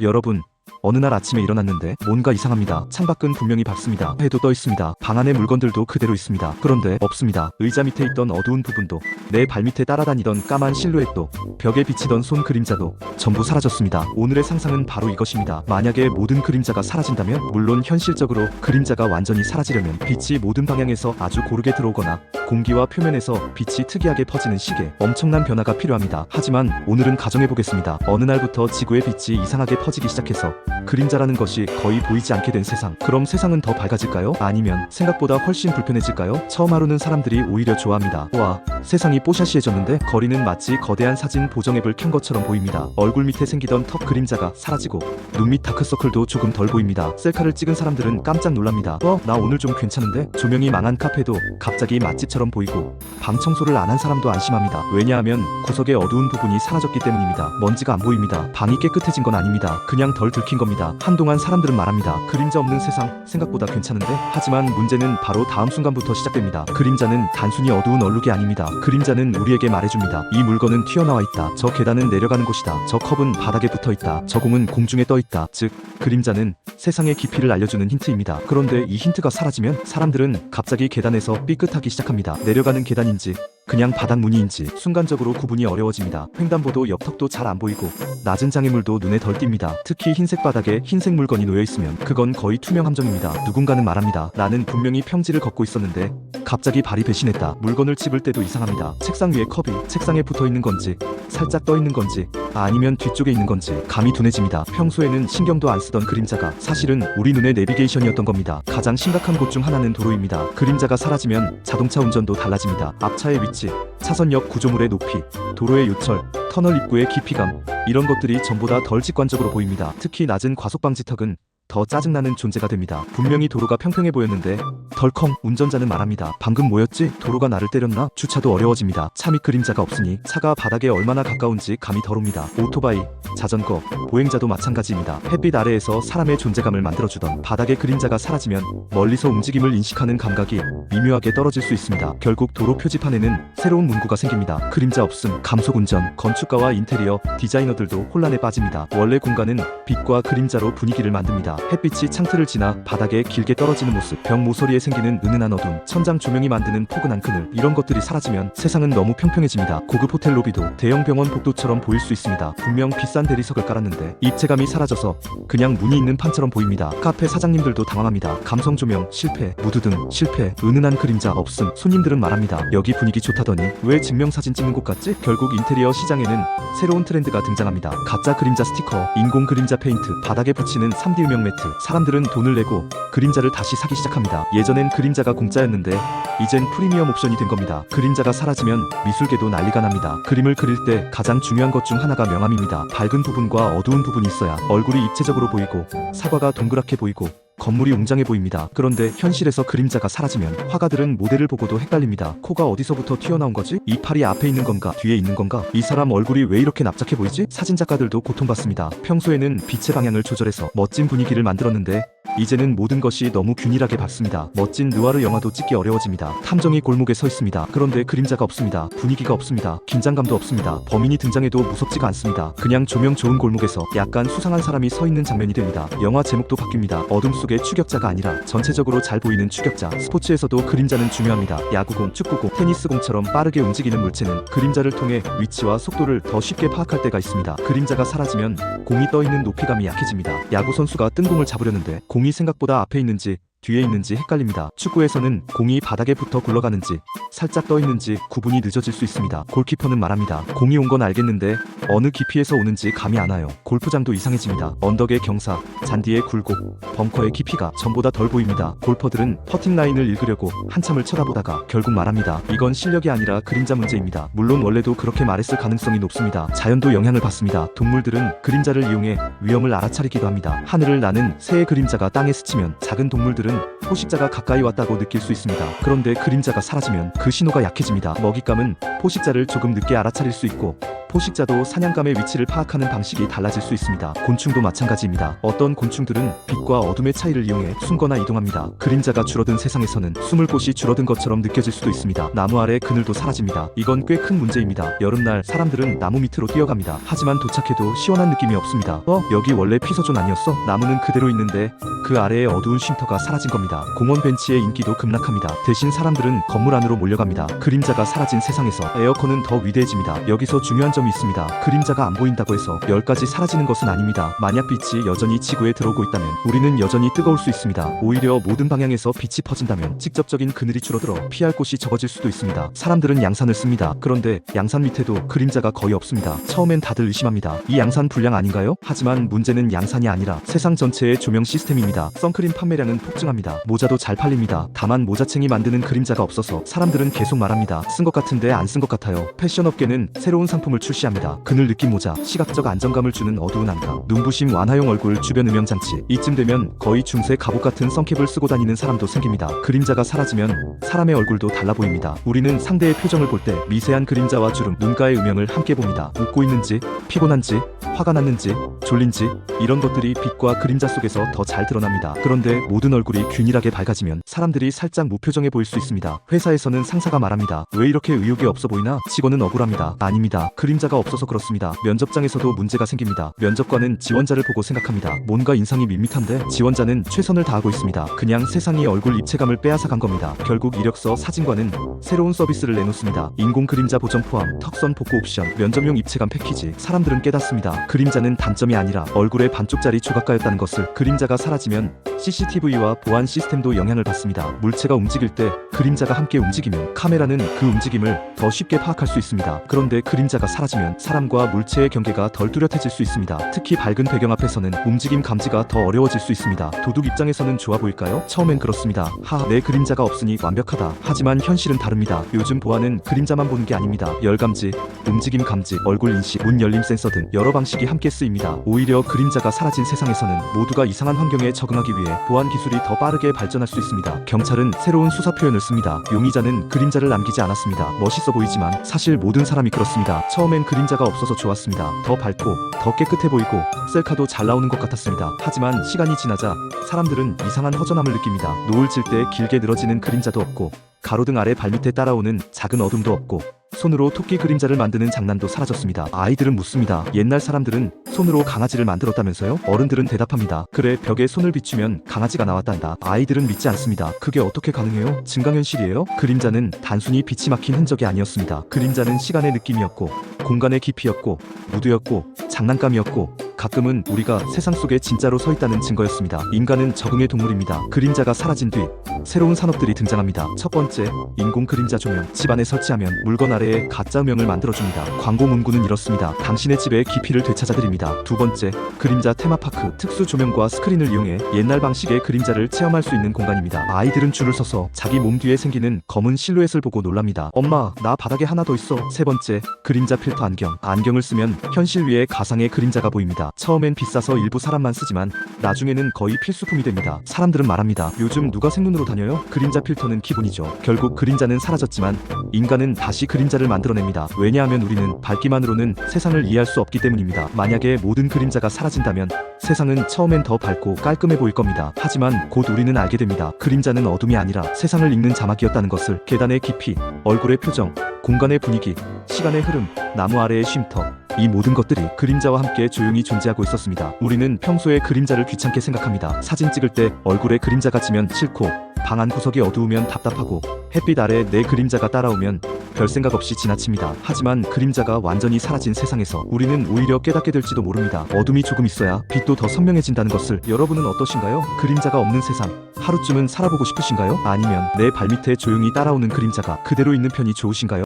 여러분, 어느 날 아침에 일어났는데 뭔가 이상합니다. 창밖은 분명히 밝습니다. 해도 떠 있습니다. 방 안에 물건들도 그대로 있습니다. 그런데 없습니다. 의자 밑에 있던 어두운 부분도, 내 발밑에 따라다니던 까만 실루엣도, 벽에 비치던 손 그림자도 전부 사라졌습니다. 오늘의 상상은 바로 이것입니다. 만약에 모든 그림자가 사라진다면, 물론 현실적으로 그림자가 완전히 사라지려면 빛이 모든 방향에서 아주 고르게 들어오거나 공기와 표면에서 빛이 특이하게 퍼지는 시계, 엄청난 변화가 필요합니다. 하지만 오늘은 가정해보겠습니다. 어느 날부터 지구의 빛이 이상하게 퍼지기 시작해서 그림자라는 것이 거의 보이지 않게 된 세상. 그럼 세상은 더 밝아질까요? 아니면 생각보다 훨씬 불편해질까요? 처음 하루는 사람들이 오히려 좋아합니다. 와, 세상이 뽀샤시해졌는데? 거리는 마치 거대한 사진 보정 앱을 켠 것처럼 보입니다. 얼굴 밑에 생기던 턱 그림자가 사라지고 눈 밑 다크서클도 조금 덜 보입니다. 셀카를 찍은 사람들은 깜짝 놀랍니다. 나 오늘 좀 괜찮은데? 조명이 망한 카페도 갑자기 맛집처럼 보이고, 방 청소를 안 한 사람도 안심합니다. 왜냐하면 구석의 어두운 부분이 사라졌기 때문입니다. 먼지가 안 보입니다. 방이 깨끗해진 건 아닙니다. 그냥 덜 들킨 겁니다. 한동안 사람들은 말합니다. 그림자 없는 세상, 생각보다 괜찮은데? 하지만 문제는 바로 다음 순간부터 시작됩니다. 그림자는 단순히 어두운 얼룩이 아닙니다. 그림자는 우리에게 말해줍니다. 이 물건은 튀어나와 있다. 저 계단은 내려가는 곳이다. 저 컵은 바닥에 붙어 있다. 저 공은 공중에 떠 있다. 즉, 그림자는 세상의 깊이를 알려주는 힌트입니다. 그런데 이 힌트가 사라지면 사람들은 갑자기 계단에서 삐끗하기 시작합니다. 내려가는 계단인지 그냥 바닥 무늬인지 순간적으로 구분이 어려워집니다. 횡단보도 옆턱도 잘 안 보이고 낮은 장애물도 눈에 덜 띕니다. 특히 흰색 바닥에 흰색 물건이 놓여있으면 그건 거의 투명 함정입니다. 누군가는 말합니다. 나는 분명히 평지를 걷고 있었는데 갑자기 발이 배신했다. 물건을 집을 때도 이상합니다. 책상 위에 컵이 책상에 붙어있는 건지, 살짝 떠있는 건지, 아니면 뒤쪽에 있는 건지 감이 둔해집니다. 평소에는 신경도 안 쓰던 그림자가 사실은 우리 눈의 내비게이션이었던 겁니다. 가장 심각한 곳 중 하나는 도로입니다. 그림자가 사라지면 자동차 운전도 달라집니다. 앞차의 위치, 차선역 구조물의 높이, 도로의 요철, 터널 입구의 깊이감, 이런 것들이 전보다 덜 직관적으로 보입니다. 특히 낮은 과속방지턱은 더 짜증나는 존재가 됩니다. 분명히 도로가 평평해 보였는데 덜컹 운전자는 말합니다. 방금 뭐였지? 도로가 나를 때렸나? 주차도 어려워집니다. 차 밑 그림자가 없으니 차가 바닥에 얼마나 가까운지 감이 덜 옵니다. 오토바이, 자전거, 보행자도 마찬가지입니다. 햇빛 아래에서 사람의 존재감을 만들어주던 바닥의 그림자가 사라지면 멀리서 움직임을 인식하는 감각이 미묘하게 떨어질 수 있습니다. 결국 도로 표지판에는 새로운 문구가 생깁니다. 그림자 없음, 감속운전. 건축가와 인테리어 디자이너들도 혼란에 빠집니다. 원래 공간은 빛과 그림자로 분위기를 만듭니다. 햇빛이 창틀을 지나 바닥에 길게 떨어지는 모습, 벽 모서리에 생기는 은은한 어둠, 천장 조명이 만드는 포근한 그늘, 이런 것들이 사라지면 세상은 너무 평평해집니다. 고급 호텔 로비도 대형 병원 복도처럼 보일 수 있습니다. 분명 비싼 대리석을 깔았는데 입체감이 사라져서 그냥 문이 있는 판처럼 보입니다. 카페 사장님들도 당황합니다. 감성 조명 실패, 무드등 실패, 은은한 그림자 없음. 손님들은 말합니다. 여기 분위기 좋다더니 왜 증명사진 찍는 곳 같지? 결국 인테리어 시장에는 새로운 트렌드가 등장합니다. 가짜 그림자 스티커, 인공 그림자 페인트, 바닥에 붙이는 3D 음영 매트. 사람들은 돈을 내고 그림자를 다시 사기 시작합니다. 예전엔 그림자가 공짜였는데 이젠 프리미엄 옵션이 된 겁니다. 그림자가 사라지면 미술계도 난리가 납니다. 그림을 그릴 때 가장 중요한 것 중 하나가 명암입니다. 밝은 부분과 어두운 부분이 있어야 얼굴이 입체적으로 보이고 사과가 동그랗게 보이고 건물이 웅장해 보입니다. 그런데 현실에서 그림자가 사라지면 화가들은 모델을 보고도 헷갈립니다. 코가 어디서부터 튀어나온 거지? 이 팔이 앞에 있는 건가? 뒤에 있는 건가? 이 사람 얼굴이 왜 이렇게 납작해 보이지? 사진작가들도 고통받습니다. 평소에는 빛의 방향을 조절해서 멋진 분위기를 만들었는데 이제는 모든 것이 너무 균일하게 밝습니다. 멋진 느와르 영화도 찍기 어려워집니다. 탐정이 골목에 서 있습니다. 그런데 그림자가 없습니다. 분위기가 없습니다. 긴장감도 없습니다. 범인이 등장해도 무섭지가 않습니다. 그냥 조명 좋은 골목에서 약간 수상한 사람이 서 있는 장면이 됩니다. 영화 제목도 바뀝니다. 어둠 속의 추격자가 아니라 전체적으로 잘 보이는 추격자. 스포츠에서도 그림자는 중요합니다. 야구공, 축구공, 테니스공처럼 빠르게 움직이는 물체는 그림자를 통해 위치와 속도를 더 쉽게 파악할 때가 있습니다. 그림자가 사라지면 공이 떠있는 높이감이 약해집니다. 야구 선수가 뜬 공을 잡으려는데 공이 생각보다 앞에 있는지 뒤에 있는지 헷갈립니다. 축구에서는 공이 바닥에 붙어 굴러가는지 살짝 떠 있는지 구분이 늦어질 수 있습니다. 골키퍼는 말합니다. 공이 온 건 알겠는데 어느 깊이에서 오는지 감이 안 와요. 골프장도 이상해집니다. 언덕의 경사, 잔디의 굴곡, 벙커의 깊이가 전보다 덜 보입니다. 골퍼들은 퍼팅 라인을 읽으려고 한참을 쳐다보다가 결국 말합니다. 이건 실력이 아니라 그림자 문제입니다. 물론 원래도 그렇게 말했을 가능성이 높습니다. 자연도 영향을 받습니다. 동물들은 그림자를 이용해 위험을 알아차리기도 합니다. 하늘을 나는 새의 그림자가 땅에 스치면 작은 동물들은 때는 포식자가 가까이 왔다고 느낄 수 있습니다. 그런데 그림자가 사라지면 그 신호가 약해집니다. 먹잇감은 포식자를 조금 늦게 알아차릴 수 있고 포식자도 사냥감의 위치를 파악하는 방식이 달라질 수 있습니다. 곤충도 마찬가지입니다. 어떤 곤충들은 빛과 어둠의 차이를 이용해 숨거나 이동합니다. 그림자가 줄어든 세상에서는 숨을 곳이 줄어든 것처럼 느껴질 수도 있습니다. 나무 아래 그늘도 사라집니다. 이건 꽤 큰 문제입니다. 여름날 사람들은 나무 밑으로 뛰어갑니다. 하지만 도착해도 시원한 느낌이 없습니다. 여기 원래 피서존 아니었어? 나무는 그대로 있는데 그 아래에 어두운 쉼터가 사라진 겁니다. 공원 벤치의 인기도 급락합니다. 대신 사람들은 건물 안으로 몰려갑니다. 그림자가 사라진 세상에서 에어컨은 더 위대해집니다. 여기서 중요한 점이 있습니다. 그림자가 안 보인다고 해서 열까지 사라지는 것은 아닙니다. 만약 빛이 여전히 지구에 들어오고 있다면 우리는 여전히 뜨거울 수 있습니다. 오히려 모든 방향에서 빛이 퍼진다면 직접적인 그늘이 줄어들어 피할 곳이 적어질 수도 있습니다. 사람들은 양산을 씁니다. 그런데 양산 밑에도 그림자가 거의 없습니다. 처음엔 다들 의심합니다. 이 양산 불량 아닌가요? 하지만 문제는 양산이 아니라 세상 전체의 조명 시스템입니다. 선크림 판매량은 폭증합니다. 모자도 잘 팔립니다. 다만 모자챙이 만드는 그림자가 없어서 사람들은 계속 말합니다. 쓴 것 같은데 안 쓴 것 같아요. 패션 업계는 새로운 상품을 출시합니다. 그늘 느낌 모자, 시각적 안정감을 주는 어두운 안감, 눈부심 완화용 얼굴 주변 음영 장치. 이쯤 되면 거의 중세 갑옷 같은 선캡을 쓰고 다니는 사람도 생깁니다. 그림자가 사라지면 사람의 얼굴도 달라 보입니다. 우리는 상대의 표정을 볼 때 미세한 그림자와 주름, 눈가의 음영을 함께 봅니다. 웃고 있는지, 피곤한지, 화가 났는지, 졸린지 이런 것들이 빛과 그림자 속에서 더 잘 드러납니다. 그런데 모든 얼굴이 균일하게 밝아지면 사람들이 살짝 무표정해 보일 수 있습니다. 회사에서는 상사가 말합니다. 왜 이렇게 의욕이 없어 보이나? 직원은 억울합니다. 아닙니다. 그림자가 없어서 그렇습니다. 면접장에서도 문제가 생깁니다. 면접관은 지원자를 보고 생각합니다. 뭔가 인상이 밋밋한데 지원자는 최선을 다하고 있습니다. 그냥 세상이 얼굴 입체감을 빼앗아 간 겁니다. 결국 이력서 사진관은 새로운 서비스를 내놓습니다. 인공 그림자 보정 포함, 턱선 복구 옵션, 면접용 입체감 패키지. 사람들은 깨닫습니다. 그림자는 단점이 아니라 얼굴의 반쪽짜리 조각가였다는 것을. 그림자가 사라지면 CCTV와 보안 시스템도 영향을 받습니다. 물체가 움직일 때 그림자가 함께 움직이면 카메라는 그 움직임을 더 쉽게 파악할 수 있습니다. 그런데 그림자가 사라지면 사람과 물체의 경계가 덜 뚜렷해질 수 있습니다. 특히 밝은 배경 앞에서는 움직임 감지가 더 어려워질 수 있습니다. 도둑 입장에서는 좋아 보일까요? 처음엔 그렇습니다. 내 그림자가 없으니 완벽하다. 하지만 현실은 다릅니다. 요즘 보안은 그림자만 보는 게 아닙니다. 열 감지, 움직임 감지, 얼굴 인식, 문 열림 센서 등 여러 방식이 함께 쓰입니다. 오히려 그림자가 사라진 세상에서는 모두가 이상한 환경에 적응하기 위해 보안 기술이 더 빠르게 발전할 수 있습니다. 경찰은 새로운 수사 표현을 씁니다. 용의자는 그림자를 남기지 않았습니다. 멋있어 보이지만 사실 모든 사람이 그렇습니다. 처음엔 그림자가 없어서 좋았습니다. 더 밝고 더 깨끗해 보이고 셀카도 잘 나오는 것 같았습니다. 하지만 시간이 지나자 사람들은 이상한 허전함을 느낍니다. 노을 질 때 길게 늘어지는 그림자도 없고 가로등 아래 발밑에 따라오는 작은 어둠도 없고 손으로 토끼 그림자를 만드는 장난도 사라졌습니다. 아이들은 묻습니다. 옛날 사람들은 손으로 강아지를 만들었다면서요? 어른들은 대답합니다. 그래, 벽에 손을 비추면 강아지가 나왔단다. 아이들은 믿지 않습니다. 그게 어떻게 가능해요? 증강현실이에요? 그림자는 단순히 빛이 막힌 흔적이 아니었습니다. 그림자는 시간의 느낌이었고 공간의 깊이였고 무드였고 장난감이었고 가끔은 우리가 세상 속에 진짜로 서 있다는 증거였습니다. 인간은 적응의 동물입니다. 그림자가 사라진 뒤 새로운 산업들이 등장합니다. 첫 번째, 인공 그림자 조명. 집 안에 설치하면 물건 아래에 가짜 음영을 만들어줍니다. 광고 문구는 이렇습니다. 당신의 집의 깊이를 되찾아드립니다. 두 번째, 그림자 테마파크. 특수 조명과 스크린을 이용해 옛날 방식의 그림자를 체험할 수 있는 공간입니다. 아이들은 줄을 서서 자기 몸 뒤에 생기는 검은 실루엣을 보고 놀랍니다. 엄마, 나 바닥에 하나 더 있어. 세 번째, 그림자 필터 안경. 안경을 쓰면 현실 위에 가상의 그림자가 보입니다. 처음엔 비싸서 일부 사람만 쓰지만 나중에는 거의 필수품이 됩니다. 사람들은 말합니다. 요즘 누가 생눈으로 다녀요? 그림자 필터는 기본이죠. 결국 그림자는 사라졌지만 인간은 다시 그림자를 만들어냅니다. 왜냐하면 우리는 밝기만으로는 세상을 이해할 수 없기 때문입니다. 만약에 모든 그림자가 사라진다면 세상은 처음엔 더 밝고 깔끔해 보일 겁니다. 하지만 곧 우리는 알게 됩니다. 그림자는 어둠이 아니라 세상을 읽는 자막이었다는 것을. 계단의 깊이, 얼굴의 표정, 공간의 분위기, 시간의 흐름, 나무 아래의 쉼터, 이 모든 것들이 그림자와 함께 조용히 존재하고 있었습니다. 우리는 평소에 그림자를 귀찮게 생각합니다. 사진 찍을 때 얼굴에 그림자가 지면 싫고 방 안 구석이 어두우면 답답하고 햇빛 아래 내 그림자가 따라오면 별 생각 없이 지나칩니다. 하지만 그림자가 완전히 사라진 세상에서 우리는 오히려 깨닫게 될지도 모릅니다. 어둠이 조금 있어야 빛도 더 선명해진다는 것을. 여러분은 어떠신가요? 그림자가 없는 세상 하루쯤은 살아보고 싶으신가요? 아니면 내 발밑에 조용히 따라오는 그림자가 그대로 있는 편이 좋으신가요?